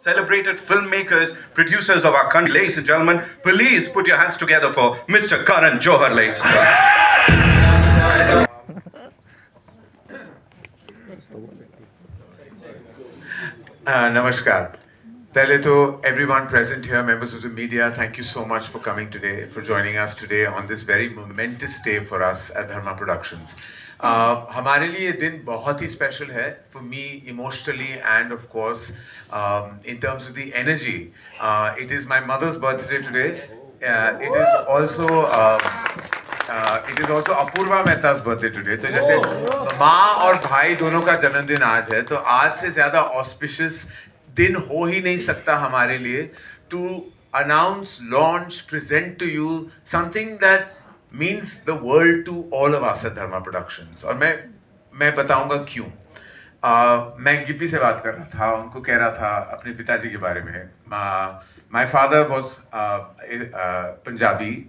celebrated filmmakers, producers of our country. Ladies and gentlemen, please put your hands together for Mr. Karan Johar, ladies and gentlemen. Namaskar. Pehle to everyone present here, members of the media, thank you so much for coming today, for joining us today on this very momentous day for us at Dharma Productions. हमारे लिए ये दिन बहुत ही special है, for me emotionally and of course in terms of the energy. It is my mother's birthday today. It is also Apoorva मेहता's birthday today. तो जैसे माँ और भाई दोनों का जन्मदिन आज है, तो आज से ज़्यादा auspicious दिन हो ही नहीं सकता हमारे लिए to announce, launch, present to you something that means the world to all of us at Dharma Productions. और मैं बताऊंगा क्यों. मैं गिप्पी से बात कर रहा था, उनको कह रहा था अपने पिताजी के बारे में. My father was Punjabi,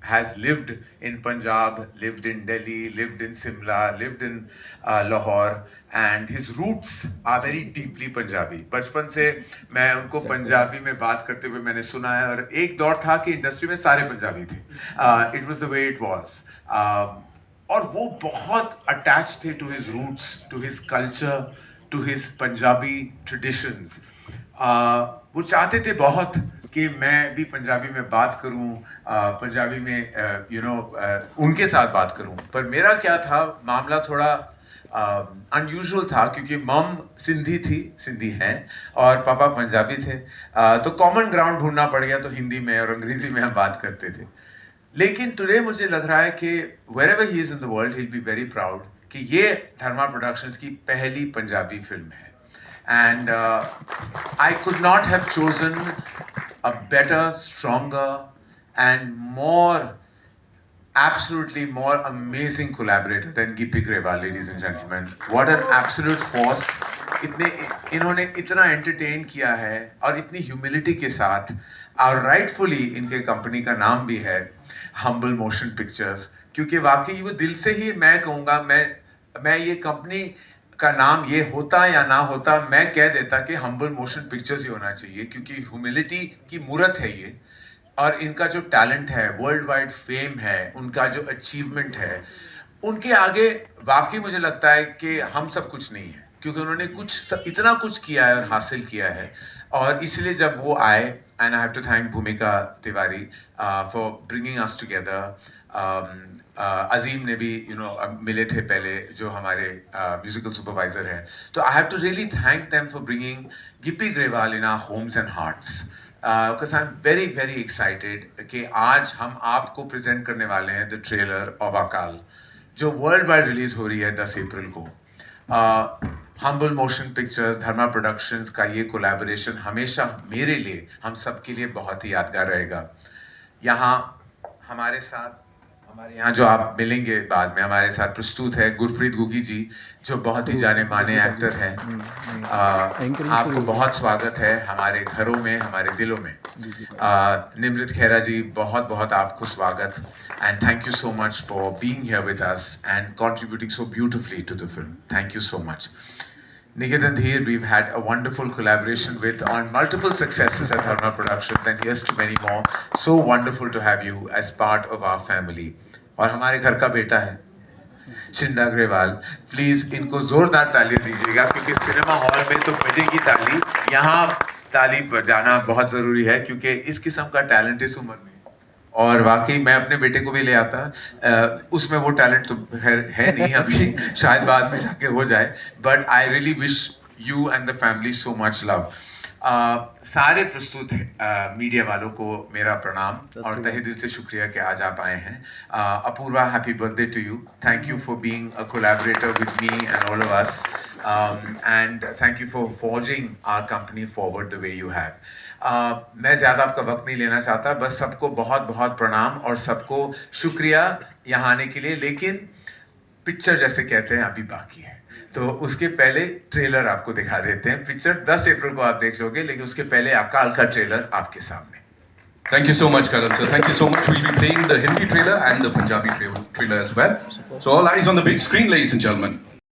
has lived in Punjab, lived in Delhi, lived in Simla, lived in Lahore, and his roots are very deeply Punjabi. बचपन से मैं उनको पंजाबी में बात करते हुए मैंने सुना है, और एक दौर था कि इंडस्ट्री में सारे पंजाबी थे. It was the way it was. और वो बहुत attached थे to his roots, to his culture, to his Punjabi traditions. वो चाहते थे बहुत कि मैं भी पंजाबी में बात करूं, पंजाबी में उनके साथ बात करूं. पर मेरा क्या था, मामला थोड़ा अनयूजुअल था, क्योंकि मम सिंधी थी, सिंधी हैं, और पापा पंजाबी थे. तो कॉमन ग्राउंड ढूंढना पड़ गया, तो हिंदी में और अंग्रेजी में हम बात करते थे. लेकिन टुडे मुझे लग रहा है कि wherever he is in the world, he'll be very proud कि ये धर्मा प्रोडक्शंस की पहली पंजाबी फिल्म है. And I could not have chosen a better, stronger, and absolutely more amazing collaborator than Gippy Grewal, ladies and gentlemen. What an absolute force! इन्होंने इतना entertain किया है, और इतनी humility के साथ, और rightfully इनके कंपनी का नाम भी है Humble Motion Pictures, क्योंकि वाकई वो दिल से ही मैं कहूँगा, मैं ये कंपनी का नाम ये होता या ना होता, मैं कह देता कि हम्बल मोशन पिक्चर्स ही होना चाहिए, क्योंकि ह्यूमिलिटी की मूरत है ये, और इनका जो टैलेंट है, वर्ल्ड वाइड फेम है, उनका जो अचीवमेंट है, उनके आगे वाकई मुझे लगता है कि हम सब कुछ नहीं है, क्योंकि उन्होंने इतना कुछ किया है और हासिल किया है. और इसलिए जब वो आए, and I have to thank Bhumika Tiwari for bringing us together. Azeem ने भी मिले थे पहले, जो हमारे म्यूजिकल सुपरवाइजर हैं. तो I have to really thank them for bringing Gippy Grewal in our homes and hearts. Because I am very very excited कि आज हम आपको प्रेजेंट करने वाले हैं द ट्रेलर ऑफ अकाल, जो वर्ल्ड वाइड रिलीज हो रही है 10 अप्रैल को. हम्बल मोशन पिक्चर्स, धर्मा प्रोडक्शंस का ये कोलैबोरेशन हमेशा मेरे लिए, हम सब के लिए बहुत ही यादगार रहेगा. यहाँ हमारे यहाँ जो आप मिलेंगे बाद में, हमारे साथ प्रस्तुत है गुरप्रीत गुगी जी, जो बहुत ही जाने माने एक्टर हैं. आपको बहुत स्वागत है हमारे घरों में, हमारे दिलों में. निमृत खेरा जी, बहुत बहुत आपको स्वागत, and thank you so much for being here with us and contributing so beautifully to the film. Thank you so much. Niketan Dheer, we've had a wonderful collaboration with on multiple successes at Dharma Productions, and here's to many more. So wonderful to have you as part of our family. और हमारे घर का बेटा है शिंदा Grewal. Please इनको जोरदार ताली दीजिएगा, क्योंकि सिनेमा हॉल में तो बजेगी ताली, यहाँ ताली बजाना बहुत जरूरी है, क्योंकि इस किस्म का टैलेंट इस उम्र में, और वाकई मैं अपने बेटे को भी ले आता, उसमें वो टैलेंट तो है नहीं अभी, शायद बाद में जाके हो जाए. But I really wish you and the family so much love. सारे प्रस्तुत मीडिया वालों को मेरा प्रणाम और तहे दिल से शुक्रिया कि आज आप आए हैं. Apoorva, happy birthday to you. Thank you for being a collaborator with me and all of us, and thank you for forging our company forward the way you have. मैं ज़्यादा आपका वक्त नहीं लेना चाहता, बस सबको बहुत बहुत प्रणाम और सबको शुक्रिया यहाँ आने के लिए. लेकिन पिक्चर जैसे कहते हैं अभी बाकी है, तो उसके पहले ट्रेलर आपको दिखा देते हैं. पिक्चर 10 अप्रैल को आप देख लोगे, लेकिन उसके पहले अकाल का ट्रेलर आपके सामने. Thank you so much, Karan sir. Thank you so much. We'll be playing the Hindi trailer and the Punjabi trailer as well. So all eyes on the big screen, ladies and gentlemen.